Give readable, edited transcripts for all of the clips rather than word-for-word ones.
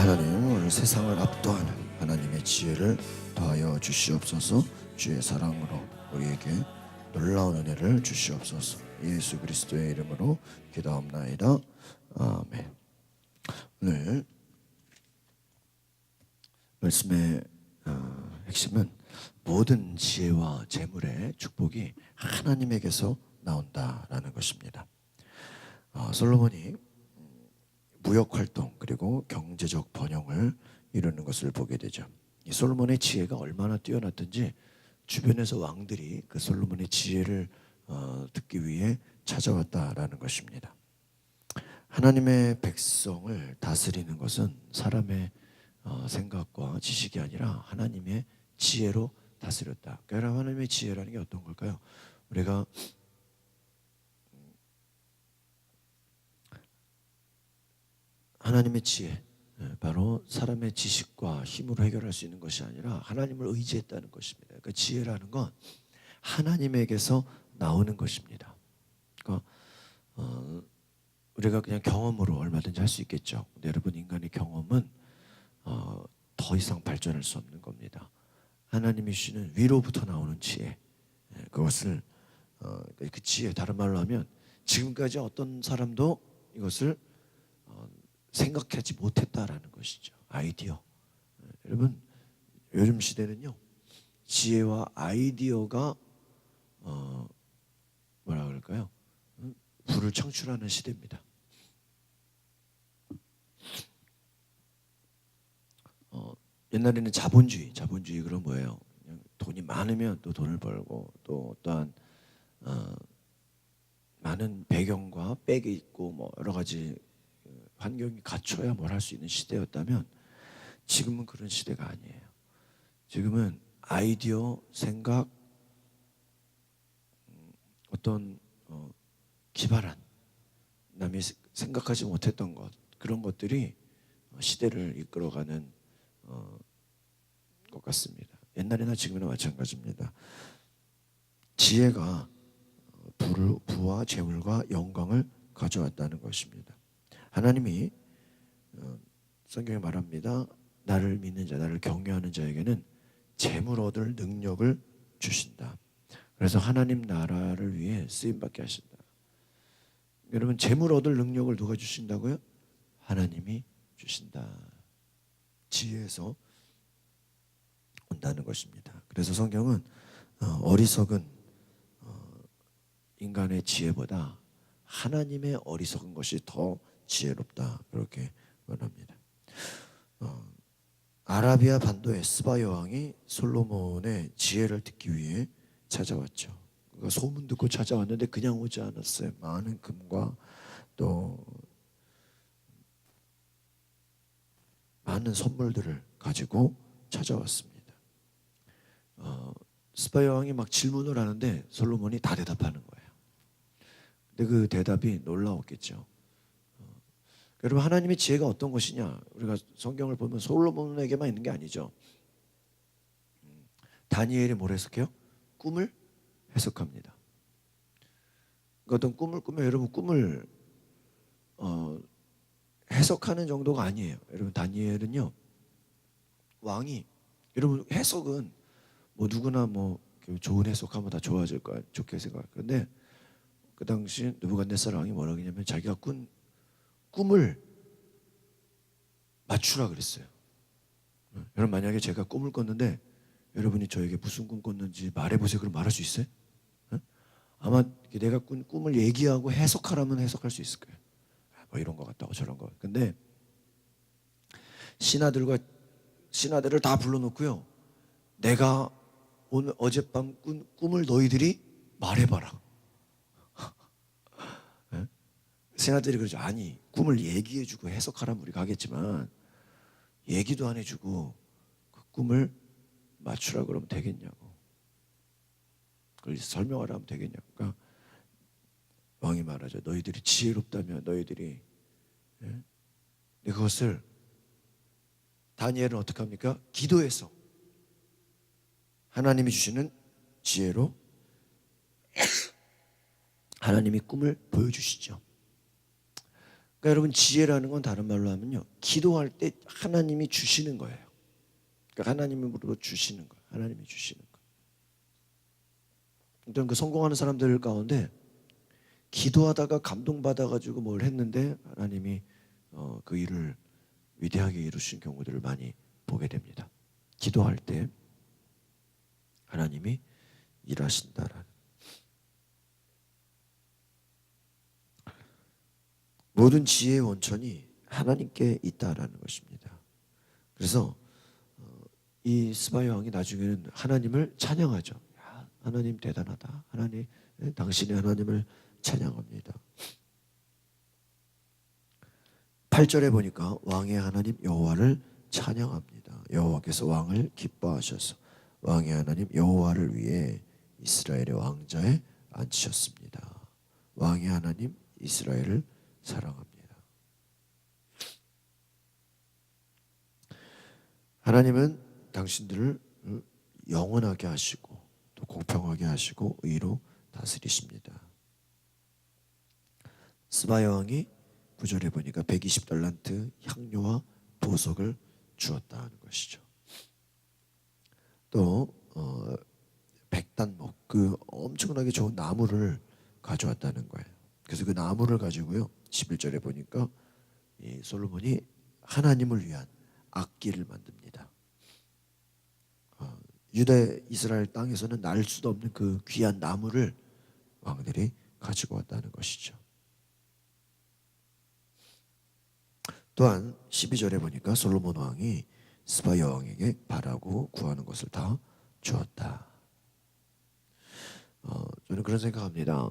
하나님, 오늘 세상을 압도하는 하나님의 지혜를 더하여 주시옵소서. 주의 사랑으로 우리에게 놀라운 은혜를 주시옵소서. 예수 그리스도의 이름으로 기도합나이다. 아멘. 오늘 말씀의 핵심은 모든 지혜와 재물의 축복이 하나님에게서 나온다라는 것입니다. 솔로몬이 무역활동 그리고 경제적 번영을 이루는 것을 보게 되죠. 이 솔로몬의 지혜가 얼마나 뛰어났든지 주변에서 왕들이 그 솔로몬의 지혜를 듣기 위해 찾아왔다라는 것입니다. 하나님의 백성을 다스리는 것은 사람의 생각과 지식이 아니라 하나님의 지혜로 다스렸다. 그러니까 하나님의 지혜라는 게 어떤 걸까요? 우리가 하나님의 지혜, 바로 사람의 지식과 힘으로 해결할 수 있는 것이 아니라 하나님을 의지했다는 것입니다. 그러니까 지혜라는 건 하나님에게서 나오는 것입니다. 그러니까 우리가 그냥 경험으로 얼마든지 할 수 있겠죠. 근데 여러분, 인간의 경험은 더 이상 발전할 수 없는 겁니다. 하나님이 주시는 위로부터 나오는 지혜, 그것을 그 지혜, 다른 말로 하면 지금까지 어떤 사람도 이것을 생각하지 못했다라는 것이죠. 아이디어. 여러분, 요즘 시대는요, 지혜와 아이디어가 뭐라 그럴까요? 부를 창출하는 시대입니다. 옛날에는 자본주의 그건 뭐예요? 그냥 돈이 많으면 또 돈을 벌고 또 어떠한 많은 배경과 백이 있고 뭐 여러 가지 환경이 갖춰야 뭘 할 수 있는 시대였다면, 지금은 그런 시대가 아니에요. 지금은 아이디어, 생각, 어떤 기발한, 남이 생각하지 못했던 것, 그런 것들이 시대를 이끌어가는 것 같습니다. 옛날이나 지금이나 마찬가지입니다. 지혜가 부와 재물과 영광을 가져왔다는 것입니다. 하나님이 성경에 말합니다. 나를 믿는 자, 나를 경외하는 자에게는 재물 얻을 능력을 주신다. 그래서 하나님 나라를 위해 쓰임받게 하신다. 여러분, 재물 얻을 능력을 누가 주신다고요? 하나님이 주신다. 지혜에서 온다는 것입니다. 그래서 성경은 어리석은 인간의 지혜보다 하나님의 어리석은 것이 더 지혜롭다, 그렇게 말합니다. 아라비아 반도의 스바 여왕이 솔로몬의 지혜를 듣기 위해 찾아왔죠. 그가 소문 듣고 찾아왔는데 그냥 오지 않았어요. 많은 금과 또 많은 선물들을 가지고 찾아왔습니다. 스바 여왕이 막 질문을 하는데 솔로몬이 다 대답하는 거예요. 근데 그 대답이 놀라웠겠죠. 여러분, 하나님의 지혜가 어떤 것이냐? 우리가 성경을 보면 솔로몬에게만 있는 게 아니죠. 다니엘이 뭘 해석해요? 꿈을 해석합니다. 그러니까 어떤 꿈을 꾸면 여러분, 꿈을 해석하는 정도가 아니에요. 여러분, 다니엘은요, 왕이, 여러분, 해석은 뭐 누구나 뭐 좋은 해석하면 다 좋아질 거야, 좋게 생각할 거야. 근데 그 당시 느부갓네살 왕이 뭐라고 했냐면 자기가 꾼 꿈을 맞추라 그랬어요. 여러분, 만약에 제가 꿈을 꿨는데 여러분이 저에게 무슨 꿈 꿨는지 말해보세요. 그럼 말할 수 있어요? 아마 내가 꾼 꿈을 얘기하고 해석하라면 해석할 수 있을 거예요. 뭐 이런 것 같다고 저런 거. 근데 신하들을 다 불러놓고요, 내가 오늘 어젯밤 꾼 꿈을 너희들이 말해봐라. 신하들이 그러죠. 아니, 꿈을 얘기해주고 해석하라면 우리가 하겠지만 얘기도 안 해주고 그 꿈을 맞추라 그러면 되겠냐고, 그걸 설명하라 하면 되겠냐고. 그러니까 왕이 말하죠. 너희들이 지혜롭다면 너희들이. 근데 그것을 다니엘은 어떻게 합니까? 기도해서 하나님이 주시는 지혜로 하나님이 꿈을 보여주시죠. 그러니까 여러분, 지혜라는 건 다른 말로 하면요, 기도할 때 하나님이 주시는 거예요. 그러니까 하나님으로 주시는 거예요. 하나님이 주시는 거예요. 일단 그 성공하는 사람들 가운데 기도하다가 감동받아가지고 뭘 했는데 하나님이 그 일을 위대하게 이루신 경우들을 많이 보게 됩니다. 기도할 때 하나님이 일하신다라는. 모든 지혜의 원천이 하나님께 있다라는 것입니다. 그래서 이 스바야 왕이 나중에는 하나님을 찬양하죠. 야, 하나님 대단하다. 하나님, 당신이 하나님을 찬양합니다. 8절에 보니까 왕의 하나님 여호와를 찬양합니다. 여호와께서 왕을 기뻐하셔서 왕의 하나님 여호와를 위해 이스라엘의 왕자에 앉히셨습니다. 왕의 하나님 이스라엘을 사랑합니다. 하나님은 당신들을 영원하게 하시고 또 공평하게 하시고 의로 다스리십니다. 스바야 왕이 9절에 보니까 120달란트 향료와 보석을 주었다는 것이죠. 또 백단목, 그 엄청나게 좋은 나무를 가져왔다는 거예요. 그래서 그 나무를 가지고요, 11절에 보니까 이 솔로몬이 하나님을 위한 악기를 만듭니다. 유다 이스라엘 땅에서는 날 수도 없는 그 귀한 나무를 왕들이 가지고 왔다는 것이죠. 또한 12절에 보니까 솔로몬 왕이 스바야 왕에게 바라고 구하는 것을 다 주었다. 저는 그런 생각합니다.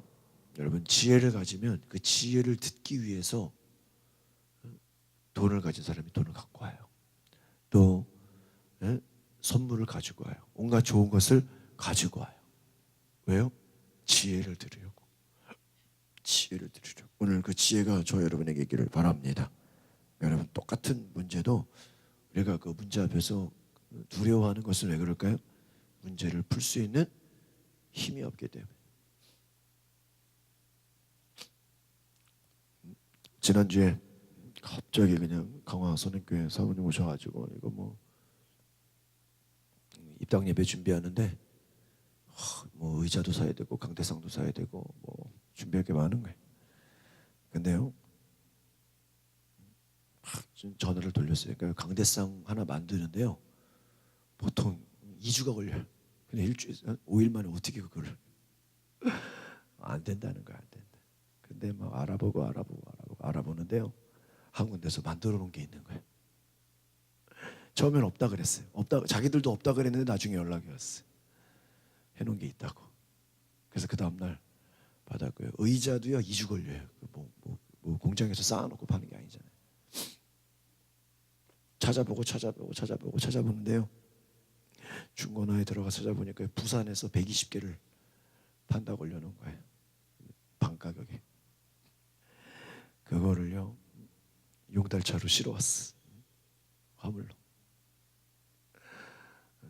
여러분, 지혜를 가지면 그 지혜를 듣기 위해서 돈을 가진 사람이 돈을 갖고 와요. 또 선물을 가지고 와요. 온갖 좋은 것을 가지고 와요. 왜요? 지혜를 들으려고. 지혜를 들으려고. 오늘 그 지혜가 저 여러분에게 있기를 바랍니다. 여러분, 똑같은 문제도 우리가 그 문제 앞에서 두려워하는 것은 왜 그럴까요? 문제를 풀 수 있는 힘이 없기 때문에. 지난주에 갑자기 그냥 강화 선행교회 사모님 오셔가지고 이거 뭐 입당 예배 준비하는데 뭐 의자도 사야 되고 강대상도 사야 되고 뭐 준비할 게 많은 거예요. 근데요, 전화를 돌렸어요. 그러니까 강대상 하나 만드는데요, 보통 2주가 걸려요. 근데 일주일, 5일 만에 어떻게 그거를 안 된다는 거야, 안 된다. 근데 막 알아보는데요, 한 군데서 만들어 놓은 게 있는 거예요. 처음엔 없다 그랬어요. 없다, 자기들도 없다 그랬는데 나중에 연락이 왔어요. 해놓은 게 있다고. 그래서 그 다음날 받았고요. 의자도요 2주 걸려요. 뭐 공장에서 쌓아놓고 파는 게 아니잖아요. 찾아보는데요, 중고나라에 들어가 찾아보니까 부산에서 120개를 판다고 올려놓은 거예요. 반 가격에. 그거를요 용달차로 실어왔어. 화물로.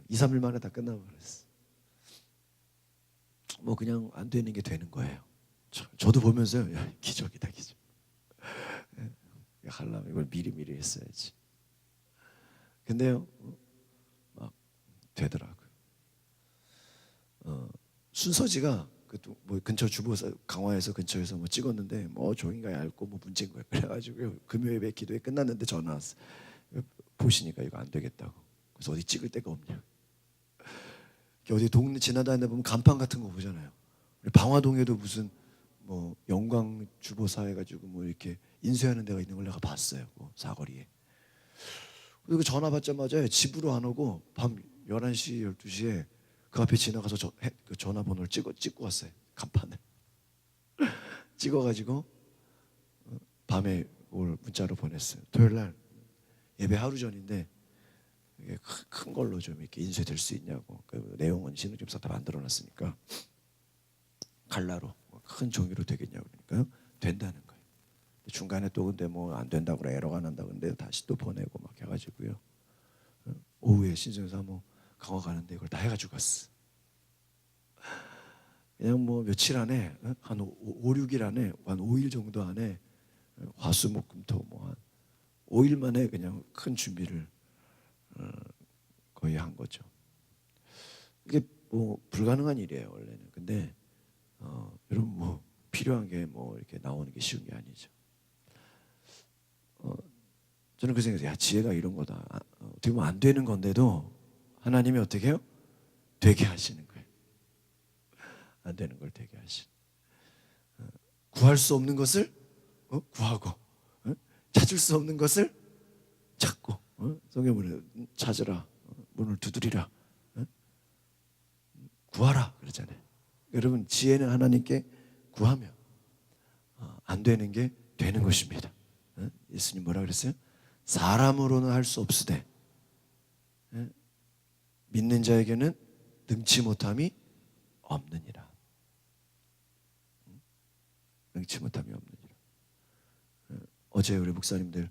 2, 3일 만에 다 끝나버렸어. 뭐 그냥 안 되는 게 되는 거예요. 저도 보면서요, 야, 기적이다, 기적. 하려면 이걸 미리 했어야지. 근데요, 막 되더라고요. 순서지가 뭐 근처 주보사 강화에서 근처에서 뭐 찍었는데 뭐 종이가 얇고 뭐 문제인 거예요. 그래가지고 금요 예배 기도회 끝났는데 전화 왔어. 보시니까 이거 안 되겠다고. 그래서 어디 찍을 데가 없냐. 어디 동네 지나다니다 보면 간판 같은 거 보잖아요. 우리 방화동에도 무슨 뭐 영광 주보사 해가지고 뭐 이렇게 인쇄하는 데가 있는 걸 내가 봤어요. 뭐 사거리에. 그리고 전화 받자마자 집으로 안 오고 밤 11시 12시에 그 앞에 지나가서 그 전화번호를 찍고 왔어요. 간판을 찍어가지고 밤에 올 문자로 보냈어요. 토요일날 예배 하루 전인데 이게 큰 걸로 좀 이렇게 인쇄될 수 있냐고. 그 내용은 신흥집사 다 만들어놨으니까 갈라로 큰 종이로 되겠냐고. 그러니까 된다는 거예요. 중간에 또 근데 뭐 안 된다고 그래, 에러가 난다고 근데 다시 또 보내고 막 해가지고요. 오후에 신성사모 강화 가는데 이걸 다 해가지고 갔어. 그냥 뭐 며칠 안에 한 5, 6일 안에 한 5일 정도 안에 화수목금토 뭐 한 5일 만에 그냥 큰 준비를 거의 한 거죠. 이게 뭐 불가능한 일이에요 원래는. 근데 여러분 뭐 필요한 게 뭐 이렇게 나오는 게 쉬운 게 아니죠. 저는 그 생각에서 지혜가 이런 거다. 어떻게 보면 안 되는 건데도 하나님이 어떻게 해요? 되게 하시는 거예요. 안 되는 걸 되게 하시는. 구할 수 없는 것을 구하고, 찾을 수 없는 것을 찾고, 성경문에 찾으라, 문을 두드리라, 구하라 그러잖아요. 여러분 지혜는 하나님께 구하면 안 되는 게 되는 것입니다. 예수님 뭐라 그랬어요? 사람으로는 할 수 없으되 믿는 자에게는 능치 못함이 없느니라. 능치 못함이 없느니라. 어제 우리 목사님들,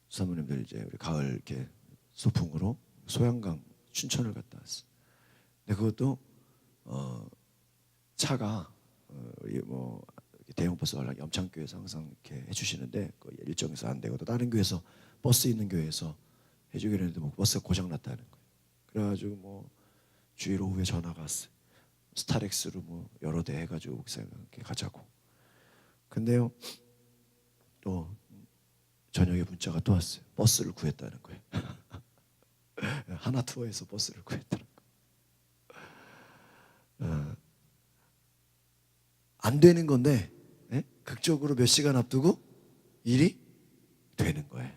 사모님들 이제 우리 가을 이렇게 소풍으로 소양강 춘천을 갔다 왔어요. 근데 그것도 차가 뭐 대형 버스가 염창교회에서 항상 이렇게 해주시는데 그 일정에서 안 되고 또 다른 교회에서 버스 있는 교회에서 해주기로 했는데 뭐 버스가 고장 났다는 거예요. 그래가지고 뭐 주일 오후에 전화가 왔어요. 스타렉스로 뭐 여러 대 해가지고 목사님과 함께 가자고. 근데요 또 저녁에 문자가 또 왔어요. 버스를 구했다는 거예요. 하나투어에서 버스를 구했다는 거예요. 안 되는 건데 극적으로 몇 시간 앞두고 일이 되는 거예요.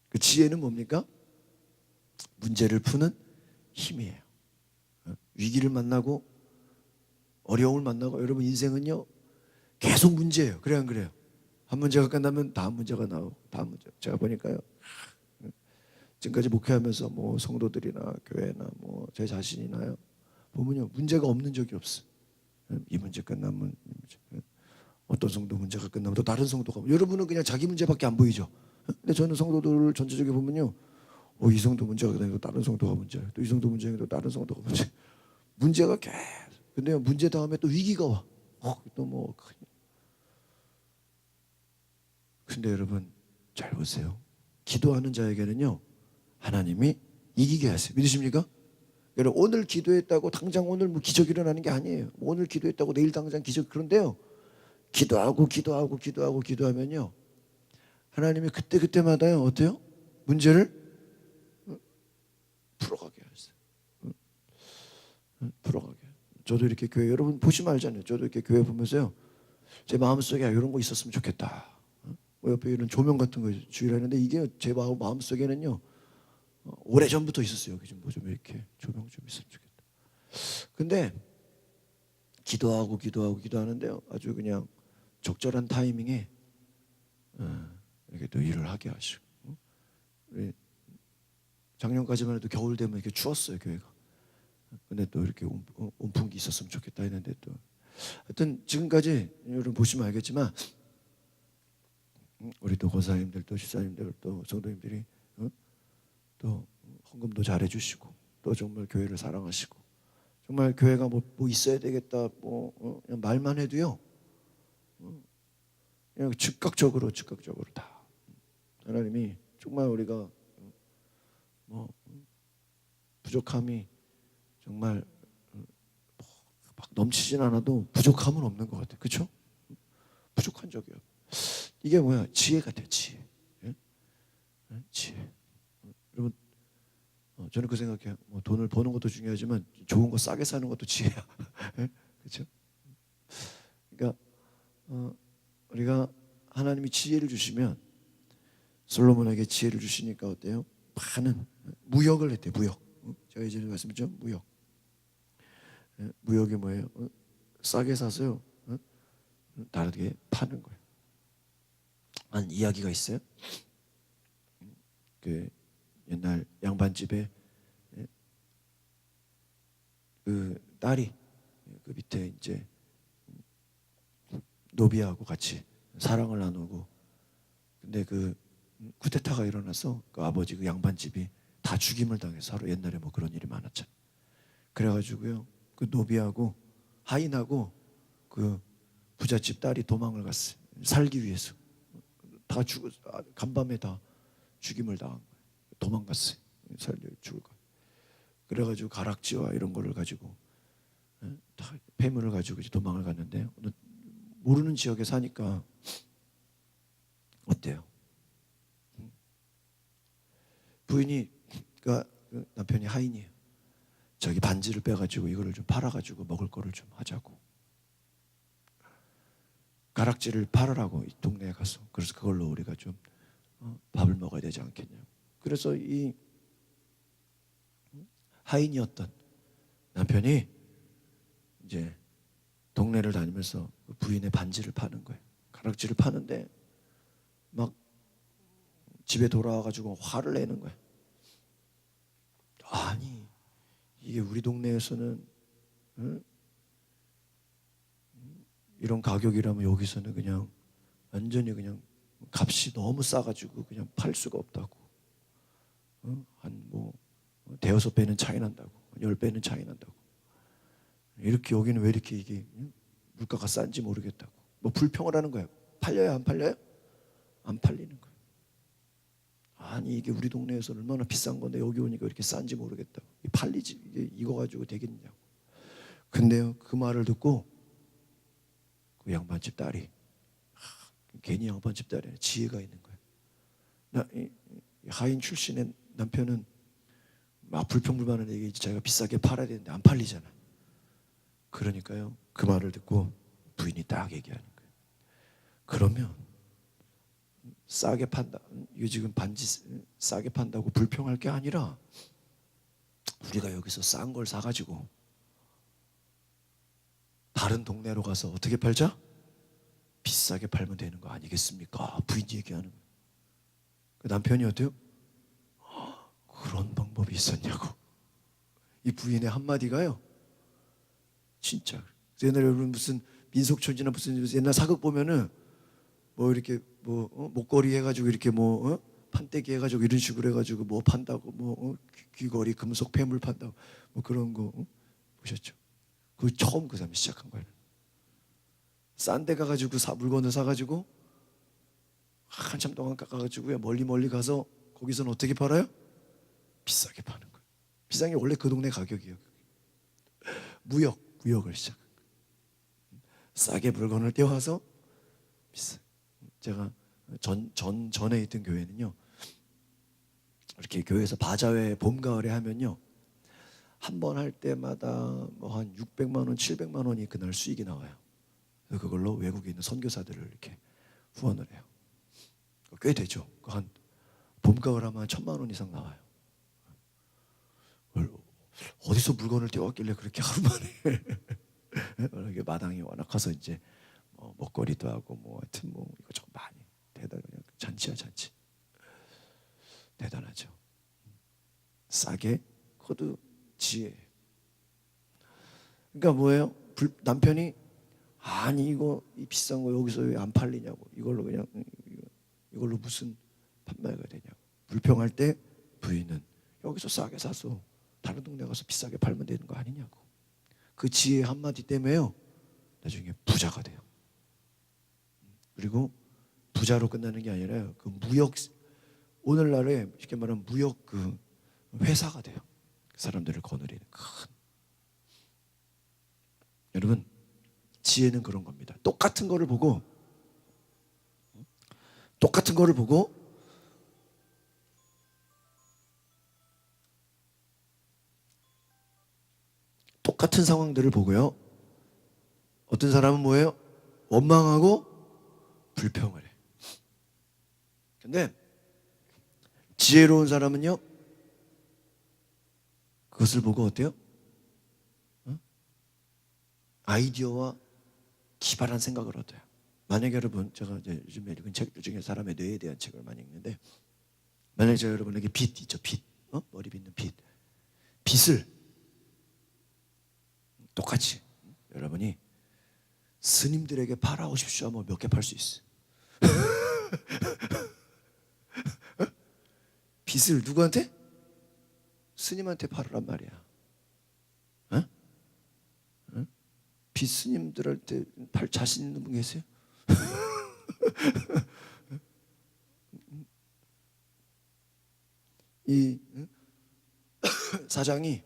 그 지혜는 뭡니까? 문제를 푸는 힘이에요. 위기를 만나고 어려움을 만나고 여러분 인생은요 계속 문제예요. 그래요 안 그래요? 한 문제가 끝나면 다음 문제가 나오고 다음 문제. 제가 보니까요 지금까지 목회하면서 뭐 성도들이나 교회나 뭐 제 자신이나요 보면요 문제가 없는 적이 없어요. 이 문제 끝나면 이 문제. 어떤 성도 문제가 끝나면 또 다른 성도가 여러분은 그냥 자기 문제밖에 안 보이죠. 근데 저는 성도들을 전체적으로 보면요 이 성도 문제가 끝나면 또 다른 성도가 문제, 또 이 성도 문제가 또 다른 성도가 문제. 문제가 계속. 근데요 문제 다음에 또 위기가 와. 또 뭐. 근데 여러분 잘 보세요. 기도하는 자에게는요 하나님이 이기게 하세요. 믿으십니까? 여러분 오늘 기도했다고 당장 오늘 뭐 기적이 일어나는 게 아니에요. 오늘 기도했다고 내일 당장 기적. 그런데요 기도하면요 하나님이 그때마다요 어때요? 문제를 풀어가게 하세요. 풀어가게. 저도 이렇게 교회 여러분 보시면 알잖아요. 저도 이렇게 교회 보면서요 제 마음속에 이런 거 있었으면 좋겠다. 옆에 이런 조명 같은 거 주의를 하는데 이게 제 마음속에는요 오래전부터 있었어요. 여기 좀 이렇게 조명 좀 있으면 좋겠다. 근데 기도하는데요 아주 그냥 적절한 타이밍에 이렇게 또 일을 하게 하시고. 우리 작년까지만 해도 겨울 되면 이렇게 추웠어요 교회가. 근데 또 이렇게 온풍기 있었으면 좋겠다 했는데 또 하여튼 지금까지 여러분 보시면 알겠지만 우리 또 권사님들 또 시사님들 또 성도님들이 또 헌금도 잘해주시고 또 정말 교회를 사랑하시고 정말 교회가 뭐 있어야 되겠다 뭐 그냥 말만 해도요 그냥 즉각적으로 다 하나님이 정말 우리가 뭐 부족함이 정말 막 넘치진 않아도 부족함은 없는 것 같아요. 그렇죠? 부족한 적이 없어요. 이게 뭐야? 지혜 같아요. 지혜. 지혜. 여러분 저는 그 생각해요. 뭐 돈을 버는 것도 중요하지만 좋은 거 싸게 사는 것도 지혜야. 그렇죠? 그러니까 우리가 하나님이 지혜를 주시면 솔로몬에게 지혜를 주시니까 어때요? 많은 무역을 했대요. 무역. 제가 예전에 말씀드렸죠. 무역. 무역이 뭐예요? 싸게 사서요. 다르게 파는 거예요. 한 이야기가 있어요. 그 옛날 양반집에 그 딸이 그 밑에 이제 노비하고 같이 사랑을 나누고 근데 그 쿠데타가 일어나서 그 아버지 그 양반집이 다 죽임을 당해서 하루 옛날에 뭐 그런 일이 많았잖아요. 그래가지고요 그 노비하고 하인하고 그 부잣집 딸이 도망을 갔어요. 살기 위해서 다 죽어, 간밤에 다 죽임을 당한 거예요. 도망갔어요. 살려 죽을 거. 그래가지고 가락지와 이런 거를 가지고 다 폐물을 가지고 이제 도망을 갔는데, 모르는 지역에 사니까 어때요? 부인이, 그러니까 남편이 하인이에요. 저기 반지를 빼가지고 이거를 좀 팔아가지고 먹을 거를 좀 하자고. 가락지를 팔으라고 이 동네에 가서. 그래서 그걸로 우리가 좀 밥을 먹어야 되지 않겠냐고. 그래서 이 하인이었던 남편이 이제 동네를 다니면서 부인의 반지를 파는 거예요. 가락지를 파는데 막 집에 돌아와가지고 화를 내는 거예요. 아니, 이게 우리 동네에서는 이런 가격이라면 여기서는 그냥 완전히 그냥 값이 너무 싸가지고 그냥 팔 수가 없다고. 한 뭐 대여섯 배는 차이 난다고, 10배는 차이 난다고. 이렇게 여기는 왜 이렇게 이게 물가가 싼지 모르겠다고. 뭐 불평을 하는 거예요. 팔려요, 안 팔려요? 안 팔리는 거예요. 아니, 이게 우리 동네에서 얼마나 비싼 건데 여기 오니까 이렇게 싼지 모르겠다고. 팔리지, 이거 가지고 되겠냐고. 근데요, 그 말을 듣고 그 양반집 딸이, 괜히 양반집 딸이 지혜가 있는 거예요. 하인 출신의 남편은 막 불평불만을 얘기해. 자기가 비싸게 팔아야 되는데 안 팔리잖아. 그러니까요, 그 말을 듣고 부인이 딱 얘기하는 거예요. 그러면 싸게 판다, 이거 지금 반지 싸게 판다고 불평할 게 아니라 우리가 여기서 싼 걸 사가지고 다른 동네로 가서 어떻게 팔자? 비싸게 팔면 되는 거 아니겠습니까? 부인이 얘기하는 거예요. 그 남편이 어때요? 그런 방법이 있었냐고. 이 부인의 한마디가요, 진짜. 옛날에 여러분 무슨 민속촌이나 무슨 옛날 사극 보면은 뭐 이렇게 뭐 목걸이 해가지고 이렇게 뭐 판때기 해가지고 이런 식으로 해가지고 뭐 판다고, 뭐 귀걸이 금속 폐물 판다고, 뭐 그런 거 보셨죠? 그 처음 그 사람이 시작한 거예요. 싼 데 가가지고 물건을 사가지고 한참 동안 깎아가지고 멀리 가서 거기서는 어떻게 팔아요? 비싸게 파는 거예요. 비싼 게 원래 그 동네 가격이에요. 무역을 시작한 거예요. 싸게 물건을 떼와서 비싸. 제가 전에 있던 교회는요, 이렇게 교회에서 바자회 봄 가을에 하면요, 한 번 할 때마다 뭐 한 600만 원, 700만 원이 그날 수익이 나와요. 그래서 그걸로 외국에 있는 선교사들을 이렇게 후원을 해요. 꽤 되죠. 한 봄 가을 하면 1,000만 원 이상 나와요. 어디서 물건을 떼왔길래 그렇게 하루 만에 이게 마당이 워낙 커서 이제 먹거리도 하고 뭐 하여튼 뭐 이것저것 많이 대단, 그냥 잔치야 잔치. 대단하죠. 싸게 코드 지혜. 그러니까 뭐예요? 남편이 아니 이거 이 비싼 거 여기서 왜 안 팔리냐고. 이걸로 그냥 이걸로 무슨 판매가 되냐고. 불평할 때 부인은 여기서 싸게 사서 다른 동네 가서 비싸게 팔면 되는 거 아니냐고. 그 지혜 한마디 때문에요, 나중에 부자가 돼요. 그리고 부자로 끝나는 게 아니라 그 무역, 오늘날에 쉽게 말하면 무역 그 회사가 돼요. 그 사람들을 거느리는 큰. 여러분, 지혜는 그런 겁니다. 똑같은 거를 보고 똑같은 상황들을 보고요, 어떤 사람은 뭐예요? 원망하고 불평을 해. 근데 지혜로운 사람은요, 그것을 보고 어때요? 아이디어와 기발한 생각을 얻어요. 만약에 여러분, 제가 이제 요즘에 읽은 책들 중에 사람의 뇌에 대한 책을 많이 읽는데, 만약에 제가 여러분에게 빗 있죠, 빗, 머리 빗는 빗, 빗을 똑같이 여러분이 스님들에게 팔아오십시오 하면 몇 개 팔 수 있어요? 빗을 누구한테? 스님한테 팔으란 말이야. 빗 스님들한테 팔 자신 있는 분 계세요? 이 사장이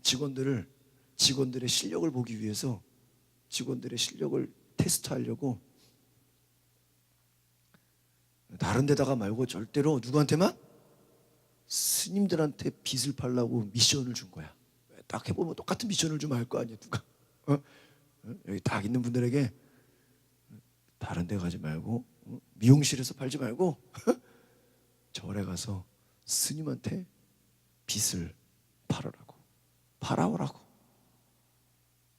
직원들의 실력을 보기 위해서 직원들의 실력을 테스트하려고 다른 데다가 말고 절대로 누구한테만? 스님들한테 빚을 팔라고 미션을 준 거야. 딱 해보면 똑같은 미션을 주면 할 거 아니야 누가. 여기 딱 있는 분들에게 다른 데 가지 말고 미용실에서 팔지 말고 절에 가서 스님한테 빚을 팔아오라고.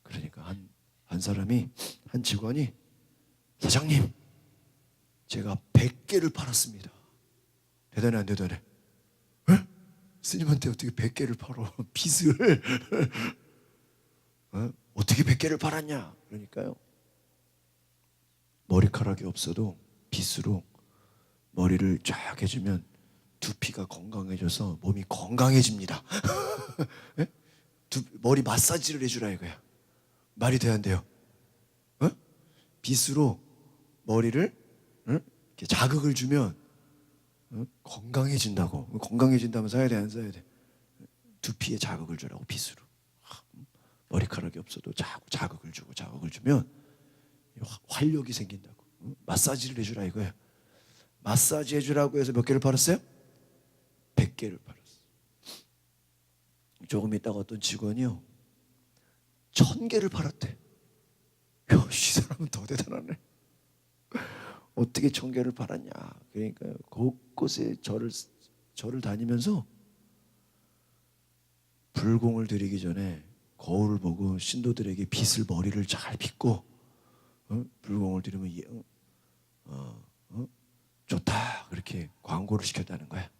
그러니까 한 사람이, 한 직원이, 사장님 제가 100개를 팔았습니다. 대단해 안 대단해? 에? 스님한테 어떻게 100개를 팔어? 빚을 어떻게 100개를 팔았냐? 그러니까요, 머리카락이 없어도 빗으로 머리를 쫙 해주면 두피가 건강해져서 몸이 건강해집니다. 예? 머리 마사지를 해주라 이거야. 말이 돼야 안 돼요? 빗으로 머리를 이렇게 자극을 주면 건강해진다고. 건강해진다면 써야 돼 안 써야 돼? 두피에 자극을 주라고 빗으로. 머리카락이 없어도 자극을 주면 활력이 생긴다고. 마사지를 해주라 이거야. 마사지 해주라고 해서 몇 개를 팔았어요? 100개를 팔았어. 조금 있다가 어떤 직원이요 1000개를 팔았대. 이 사람은 더 대단하네. 어떻게 1000개를 팔았냐. 그러니까 곳곳에 절을 다니면서 불공을 드리기 전에 거울을 보고 신도들에게 빗을 머리를 잘 빗고 불공을 드리면 좋다 그렇게 광고를 시켰다는 거야.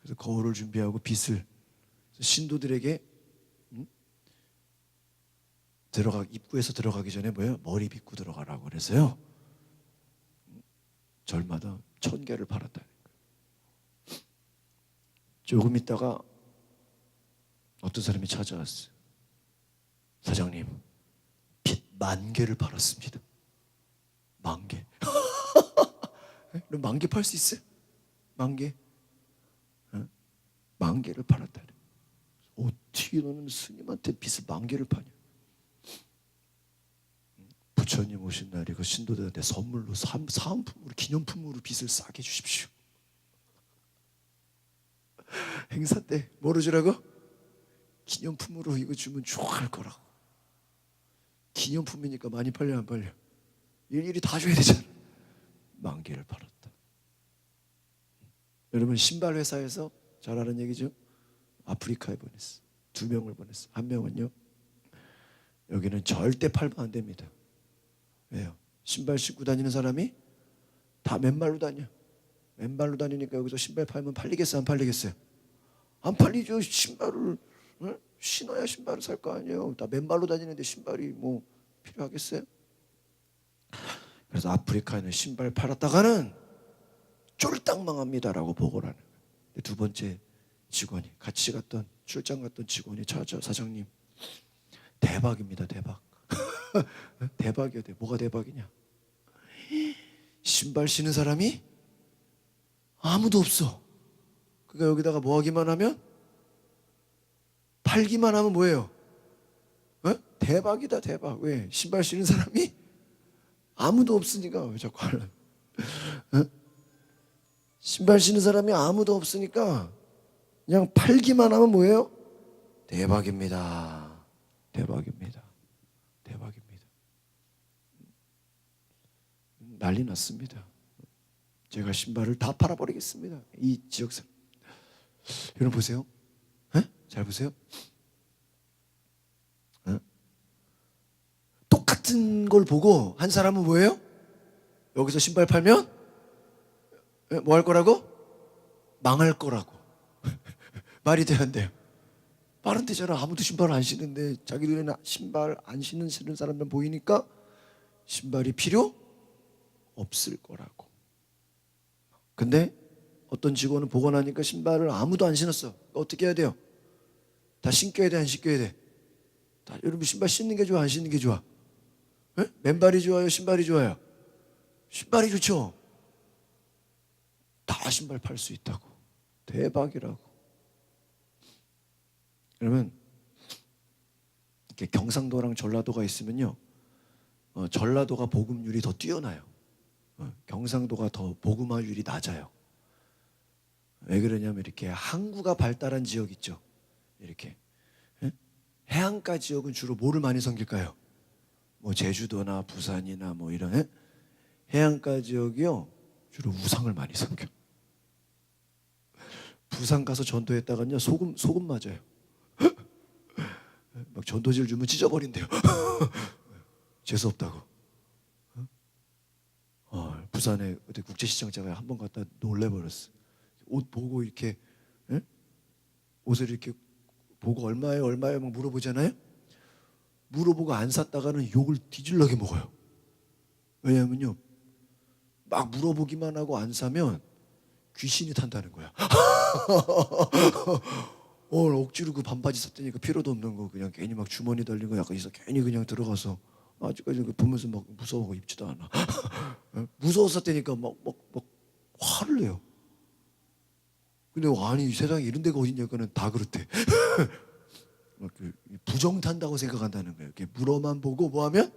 그래서 거울을 준비하고 빗을 신도들에게 입구에서 들어가기 전에 뭐예요? 머리 빗고 들어가라고 그래서요 절마다 1000개를 팔았다는 거예요. 조금 있다가 어떤 사람이 찾아왔어요. 사장님 빗 10,000개를 팔았습니다. 10,000개. 너 10,000개 팔 수 있어요? 10,000개? 10,000개를 팔았다네. 어떻게 너는 스님한테 빚을 10,000개를 파냐? 부처님 오신 날이 그 신도들한테 선물로 사은품으로 기념품으로 빚을 싸게 주십시오. 행사 때 뭐로 주라고? 기념품으로 이거 주면 좋아할 거라고. 기념품이니까 많이 팔려 안 팔려? 일일이 다 줘야 되잖아. 10,000개를 팔았다. 여러분 신발 회사에서 잘 아는 얘기죠. 아프리카에 보냈어. 2명을 보냈어. 한 명은요 여기는 절대 팔면 안 됩니다. 왜요? 신발 신고 다니는 사람이 다 맨발로 다녀. 맨발로 다니니까 여기서 신발 팔면 팔리겠어요? 안 팔리겠어요? 안 팔리죠. 신발을 신어야 신발을 살 거 아니에요. 다 맨발로 다니는데 신발이 뭐 필요하겠어요? 그래서 아프리카에는 신발 팔았다가는 쫄딱 망합니다라고 보고를 하는 거예요. 두 번째 직원이 같이 갔던 출장 갔던 직원이 찾아 사장님 대박입니다. 대박. 대박이야. 뭐가 대박이냐? 신발 신는 사람이 아무도 없어. 그러니까 여기다가 뭐 하기만 하면 팔기만 하면 뭐예요? 대박이다 대박. 왜? 신발 신는 사람이 아무도 없으니까. 왜 자꾸 하려? 신발 신는 사람이 아무도 없으니까 그냥 팔기만 하면 뭐예요? 대박입니다. 대박입니다. 대박입니다. 난리 났습니다. 제가 신발을 다 팔아버리겠습니다. 이 지역사 여러분 보세요. 잘 보세요. 똑같은 걸 보고 한 사람은 뭐예요? 여기서 신발 팔면 뭐 할 거라고? 망할 거라고. 말이 돼야 안 돼요? 말은 되잖아. 아무도 신발 안 신는데 자기들은 신발 안 신는 사람들 보이니까 신발이 필요 없을 거라고. 근데 어떤 직원은 보고 나니까 신발을 아무도 안 신었어. 어떻게 해야 돼요? 다 신겨야 돼 안 신겨야 돼? 여러분 신발 신는 게 좋아 안 신는 게 좋아? 맨발이 좋아요? 신발이 좋아요? 신발이 좋죠. 다 신발 팔 수 있다고. 대박이라고. 그러면 이렇게 경상도랑 전라도가 있으면요, 전라도가 복음률이 더 뛰어나요. 경상도가 더 복음화율이 낮아요. 왜 그러냐면 이렇게 항구가 발달한 지역 있죠. 이렇게 해안가 지역은 주로 뭐를 많이 섬길까요? 뭐 제주도나 부산이나 뭐 이런 해안가 지역이요, 주로 우상을 많이 섬겨. 부산 가서 전도했다가는요, 소금 맞아요. 막 전도지를 주면 찢어버린대요. 재수 없다고. 부산에 어디 국제시장장에 한 번 갔다 놀래버렸어. 옷 보고 이렇게, 옷을 이렇게 보고 얼마예요 막 물어보잖아요. 물어보고 안 샀다가는 욕을 뒤질러게 먹어요. 왜냐면요, 막 물어보기만 하고 안 사면 귀신이 탄다는 거야. 억지로 그 반바지 샀더니 필요도 없는 거 그냥 괜히 막 주머니 달린 거 약간 있어. 괜히 그냥 들어가서 아직까지 보면서 막 무서워하고 입지도 않아. 무서워서 샀다니까 막 화를 내요. 근데 아니 세상에 이런 데가 어딨냐고는 다 그렇대. 그 부정 탄다고 생각한다는 거예요. 이렇게 물어만 보고 뭐하면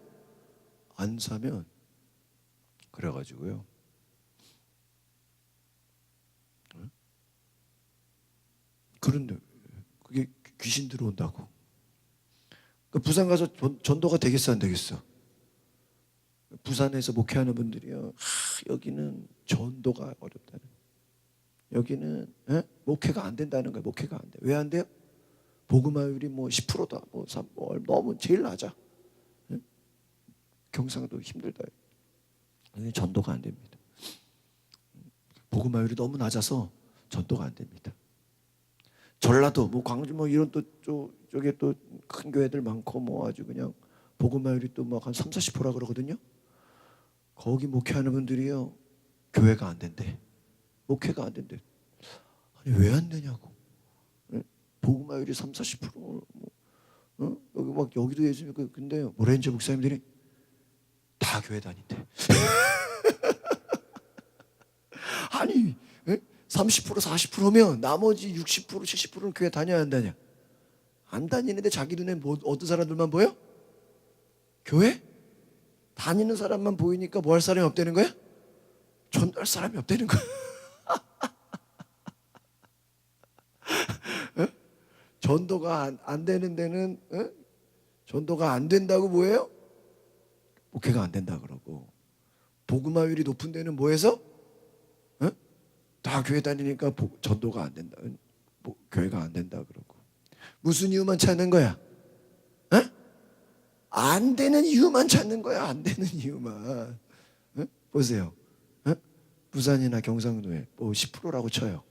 안 사면. 그래가지고요. 그런데 그게 귀신 들어온다고. 그러니까 부산 가서 전도가 되겠어 안 되겠어? 부산에서 목회하는 분들이요, 여기는 전도가 어렵다는, 여기는 목회가 안 된다는 거예요. 목회가 안 돼. 왜 안 돼요? 복음화율이 뭐 10%다. 너무 제일 낮아. 경상도 힘들다. 전도가 안 됩니다. 복음화율이 너무 낮아서 전도가 안 됩니다. 전라도, 뭐 광주, 뭐 이런 쪽에 또 큰 교회들 많고 뭐 아주 그냥 복음화율이 또 막 한 30-40%라 그러거든요. 거기 목회하는 분들이요, 교회가 안 된대. 목회가 안 된대. 아니 왜 안 되냐고. 복음화율이 30-40%. 여기 막 여기도 예수님 근데 뭐랬는지 목사님들이 다 교회 다닌대. 아니 30% 40%면 나머지 60% 70%는 교회 다녀야 한다냐? 안 다니는데 자기 눈에 뭐 어떤 사람들만 보여? 교회? 다니는 사람만 보이니까 뭐 할 사람이 없다는 거야? 전도할 사람이 없다는 거야. 전도가 안 되는 데는 전도가 안 된다고 뭐예요? 목회가 안 된다 그러고, 복음화율이 높은 데는 뭐해서? 다 교회 다니니까 전도가 안 된다, 교회가 안 된다 그러고. 무슨 이유만 찾는 거야? 안 되는 이유만 찾는 거야. 안 되는 이유만. 보세요. 부산이나 경상도에 뭐 10%라고 쳐요.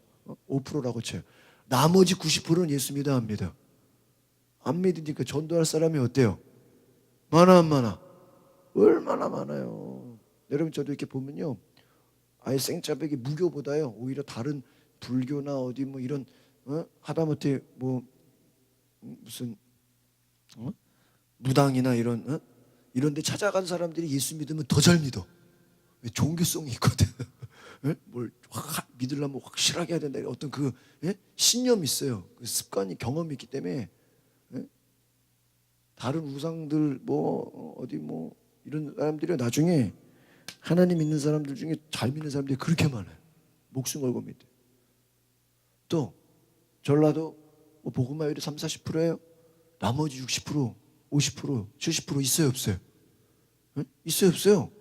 5%라고 쳐요. 나머지 90%는 예수 믿어 안 믿어? 안 믿으니까 전도할 사람이 어때요? 많아 안 많아? 얼마나 많아요. 여러분 저도 이렇게 보면요, 아예 생짜배기 무교보다요 오히려 다른 불교나 어디 뭐 이런 하다못해 뭐 무슨 무당이나 이런 데 찾아간 사람들이 예수 믿으면 더 잘 믿어. 종교성이 있거든. 뭘 믿으려면 확실하게 해야 된다. 어떤 그 신념이 있어요. 그 습관이, 경험이 있기 때문에 다른 우상들 뭐 어디 뭐 이런 사람들이 나중에 하나님 믿는 사람들 중에 잘 믿는 사람들이 그렇게 많아요. 목숨 걸고 믿대. 또 전라도 뭐 복음화율이 30-40%예요. 나머지 60%, 50%, 70% 있어요 없어요? 있어요 없어요?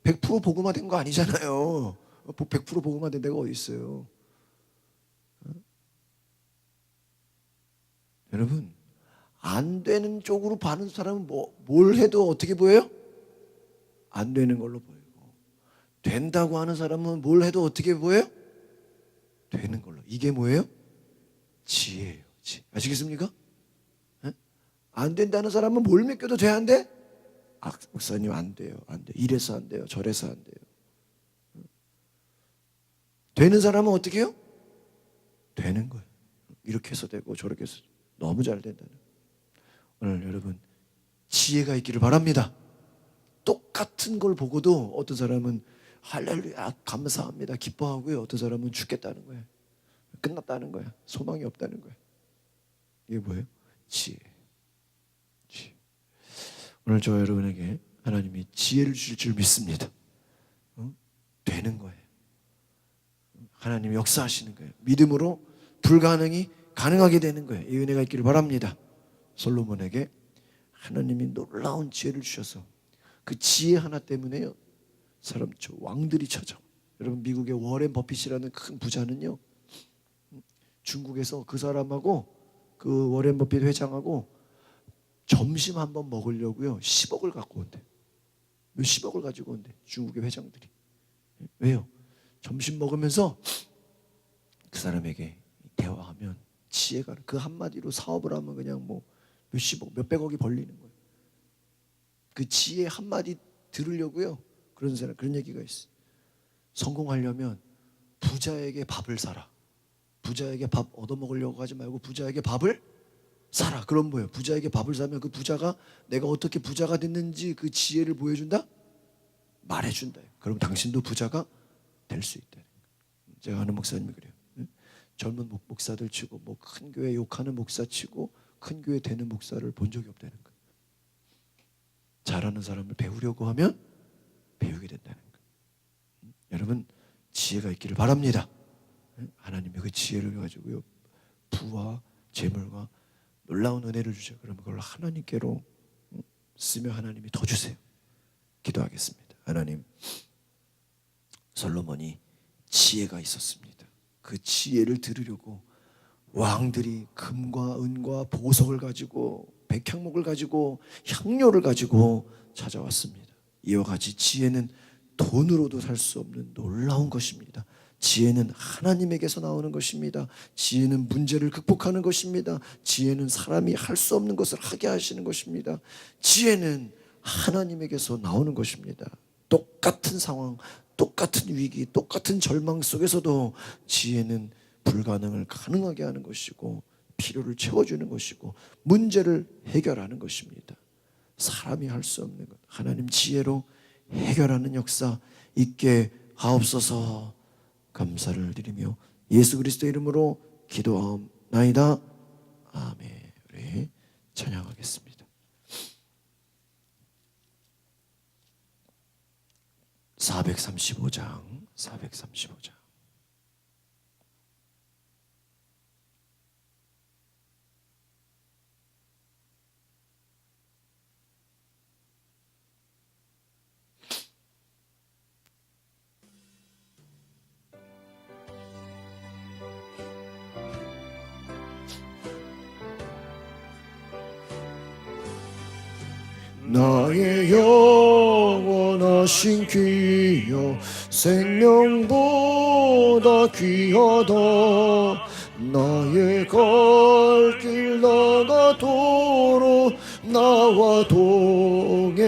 100% 복음화 된 거 아니잖아요. 100% 복음화 된 데가 어디 있어요? 여러분, 안 되는 쪽으로 봐는 사람은 뭘 해도 어떻게 보여요? 안 되는 걸로 보이고, 된다고 하는 사람은 뭘 해도 어떻게 보여요? 되는 걸로. 이게 뭐예요? 지혜예요. 지혜. 아시겠습니까? 안 된다는 사람은 뭘 맡겨도 돼 안 돼? 목사님 안 돼요. 안 돼. 이래서 안 돼요. 저래서 안 돼요. 되는 사람은 어떻게 해요? 되는 거예요. 이렇게 해서 되고 저렇게 해서 너무 잘 된다는. 오늘 여러분 지혜가 있기를 바랍니다. 똑같은 걸 보고도 어떤 사람은 할렐루야 감사합니다 기뻐하고요, 어떤 사람은 죽겠다는 거예요. 끝났다는 거야. 소망이 없다는 거야. 이게 뭐예요? 지혜. 오늘 저 여러분에게 하나님이 지혜를 주실 줄 믿습니다. 되는 거예요. 하나님이 역사하시는 거예요. 믿음으로 불가능이 가능하게 되는 거예요. 이 은혜가 있기를 바랍니다. 솔로몬에게 하나님이 놀라운 지혜를 주셔서 그 지혜 하나 때문에요, 사람 저 왕들이 찾아. 여러분, 미국의 워렌 버핏이라는 큰 부자는요, 중국에서 그 사람하고 그 워렌 버핏 회장하고 점심 한번 먹으려고요 10억을 갖고 온대. 몇 10억을 가지고 온대, 중국의 회장들이. 왜요? 점심 먹으면서 그 사람에게 대화하면 지혜가, 그 한마디로 사업을 하면 그냥 뭐 몇십억, 몇백억이 벌리는 거예요. 그 지혜 한마디 들으려고요, 그런 사람, 그런 얘기가 있어요. 성공하려면 부자에게 밥을 사라. 부자에게 밥 얻어먹으려고 하지 말고 부자에게 밥을 사라. 그럼 뭐예요? 부자에게 밥을 사면 그 부자가 내가 어떻게 부자가 됐는지 그 지혜를 보여준다? 말해준다. 그럼 당신도 부자가 될 수 있다. 제가 아는 목사님이 그래요. 젊은 목사들 치고 뭐 큰 교회 욕하는 목사 치고 큰 교회 되는 목사를 본 적이 없다는 거예요. 잘하는 사람을 배우려고 하면 배우게 된다는 거예요. 여러분, 지혜가 있기를 바랍니다. 하나님이 그 지혜를 가지고요, 부와 재물과 놀라운 은혜를 주셔. 그러면 그걸 하나님께로 쓰며 하나님이 더 주세요. 기도하겠습니다. 하나님, 솔로몬이 지혜가 있었습니다. 그 지혜를 들으려고 왕들이 금과 은과 보석을 가지고 백향목을 가지고 향료를 가지고 찾아왔습니다. 이와 같이 지혜는 돈으로도 살 수 없는 놀라운 것입니다. 지혜는 하나님에게서 나오는 것입니다. 지혜는 문제를 극복하는 것입니다. 지혜는 사람이 할 수 없는 것을 하게 하시는 것입니다. 지혜는 하나님에게서 나오는 것입니다. 똑같은 상황, 똑같은 위기, 똑같은 절망 속에서도 지혜는 불가능을 가능하게 하는 것이고 필요를 채워주는 것이고 문제를 해결하는 것입니다. 사람이 할 수 없는 것, 하나님 지혜로 해결하는 역사 있게 하옵소서. 감사를 드리며 예수 그리스도 이름으로 기도하옵나이다. 아멘. 우리 찬양하겠습니다. 435장 435장. 나의 영원하신 귀여 생명보다 귀하다. 나의 갈 길 나가도록 나와 동행하소서.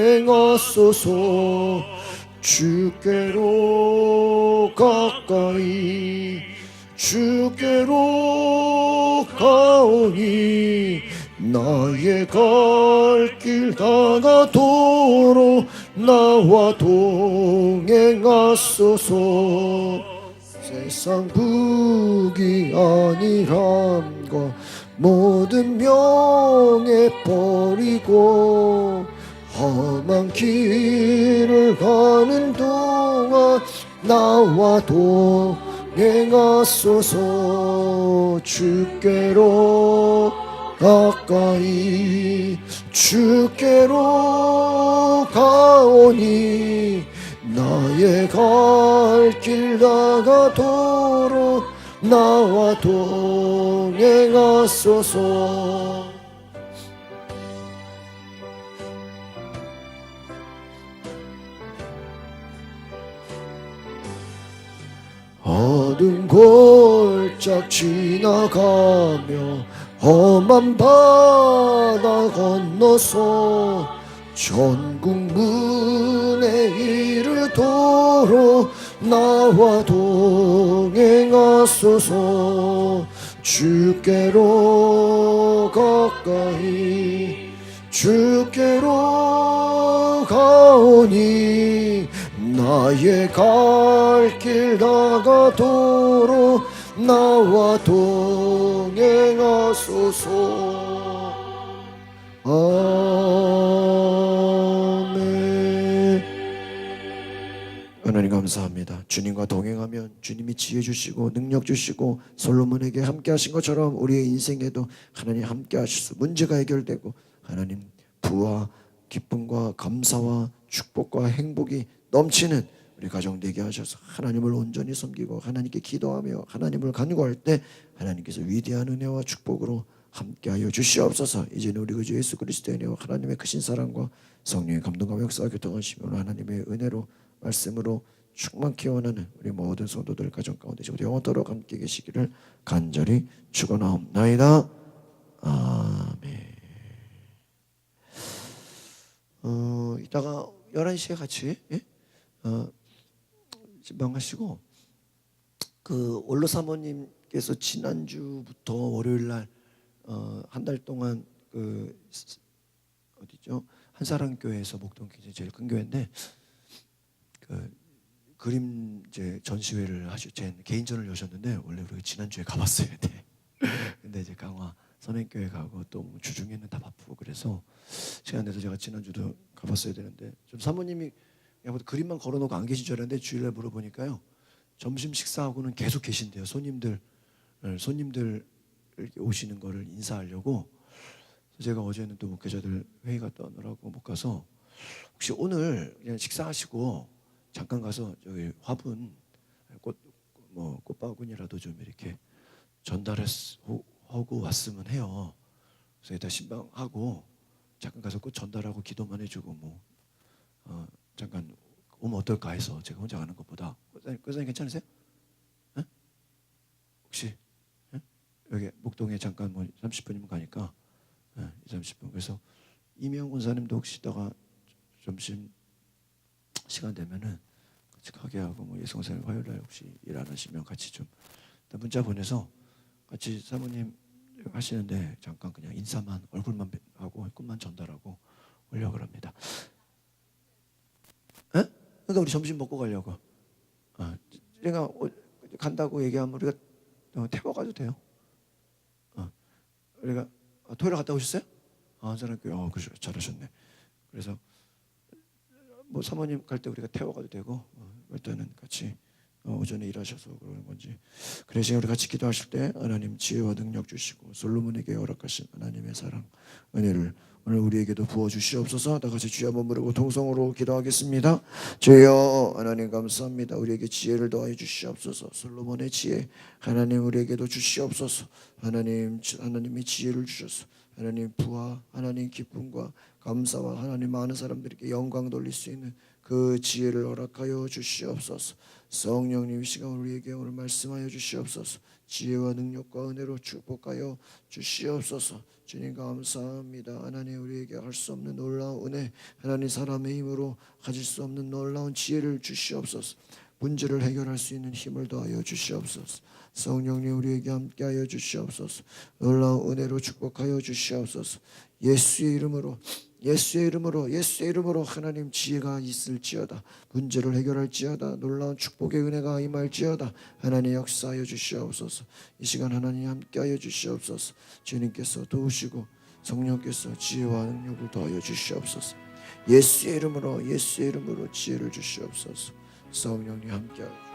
주께로 가까이 주께로 가오니 나의 갈 길 다가도록 나와 동행하소서. 세상 북이 아니란가 모든 명예 버리고 험한 길을 가는 동안 나와 동행하소서. 주께로 가까이 주께로 가오니 나의 갈 길 다가도록 나와 동행하소서. 어두운 골짝 지나가며 험한 바다 건너서 전국 문에 이르도록 나와 동행하소서. 주께로 가까이 주께로 가오니 나의 갈 길 다가도록 나와 동행하소서. 아멘. 하나님 감사합니다. 주님과 동행하면 주님이 지혜 주시고 능력 주시고 솔로몬에게 함께 하신 것처럼 우리의 인생에도 하나님 함께 하셔서 문제가 해결되고 하나님 부와 기쁨과 감사와 축복과 행복이 넘치는 우리 가정 되게 하셔서 하나님을 온전히 섬기고 하나님께 기도하며 하나님을 간구할 때 하나님께서 위대한 은혜와 축복으로 함께하여 주시옵소서. 이제는 우리 구주 예수 그리스도의 은혜와 하나님의 크신 사랑과 성령의 감동과 역사와 교통하시며 하나님의 은혜로 말씀으로 충만케 원하는 우리 모든 성도들 가정 가운데 지금 영원토록 함께 계시기를 간절히 축원하옵나이다. 아멘. 이따가 11시에 같이 집방하시고 그 원로 사모님께서 지난주부터 월요일날 한 달 동안 그 어디죠? 한사랑교회에서 목동 굉장히 제일 큰 교회인데 그 그림 이제 전시회를 제 개인전을 여셨는데 원래 우리 지난주에 가봤어야 돼. 근데 이제 강화 선행교회 가고 또 주중에는 다 바쁘고 그래서 시간 내서 제가 지난주도 가봤어야 되는데 좀 사모님이 그냥 그림만 걸어놓고 안 계신 줄 알았는데 주일날 물어보니까요 점심 식사하고는 계속 계신대요. 손님들 오시는 거를 인사하려고. 제가 어제는 또 목회자들 회의 갔다 오느라고 못 가서 혹시 오늘 그냥 식사하시고 잠깐 가서 저기 화분 꽃바구니라도 좀 이렇게 전달하고 왔으면 해요. 그래서 일단 신방하고 잠깐 가서 꽃 전달하고 기도만 해주고 잠깐 오면 어떨까 해서 제가 혼자 가는 것보다. 권사님 괜찮으세요? 에? 혹시 여기 목동에 잠깐 30분이면 가니까 30분. 그래서 이명 권사님도 혹시 이따가 점심 시간 되면은 같이 가게 하고 예수권사님 화요일날 혹시 일 안 하시면 같이 좀 문자 보내서 같이 사모님 하시는데 잠깐 그냥 인사만 얼굴만 하고 꽃만 전달하고 오려고 합니다. 그러니까 우리 점심 먹고 가려고. 내가 간다고 얘기하면 우리가 태워가도 돼요. 우리가 토요일 갔다 오셨어요? 한사람교회 그러시죠. 잘하셨네. 그래서 사모님 갈 때 우리가 태워가도 되고 일단은 같이 오전에 일하셔서 그러는 건지. 그래서 우리 같이 기도하실 때 하나님 지혜와 능력 주시고 솔로몬에게 허락하신 하나님의 사랑 은혜를 오늘 우리에게도 부어주시옵소서. 다 같이 주여 한번 부르고 동성으로 기도하겠습니다. 주여 하나님 감사합니다. 우리에게 지혜를 더하여 주시옵소서. 솔로몬의 지혜 하나님 우리에게도 주시옵소서. 하나님이 지혜를 주셔서 하나님 부와 하나님 기쁨과 감사와 하나님 많은 사람들에게 영광 돌릴 수 있는 그 지혜를 허락하여 주시옵소서. 성령님 이 시간 우리에게 오늘 말씀하여 주시옵소서. 지혜와 능력과 은혜로 축복하여 주시옵소서. 주님 감사합니다. 하나님 우리에게 할 수 없는 놀라운 은혜, 하나님 사람의 힘으로 가질 수 없는 놀라운 지혜를 주시옵소서. 문제를 해결할 수 있는 힘을 더하여 주시옵소서. 성령님 우리에게 함께하여 주시옵소서. 놀라운 은혜로 축복하여 주시옵소서. 예수의 이름으로 하나님 지혜가 있을지어다. 문제를 해결할지어다. 놀라운 축복의 은혜가 임할지어다. 하나님 역사하여 주시옵소서. 이 시간 하나님 함께하여 주시옵소서. 주님께서 도우시고 성령께서 지혜와 능력을 더하여 주시옵소서. 예수의 이름으로 지혜를 주시옵소서. 성령님 함께하여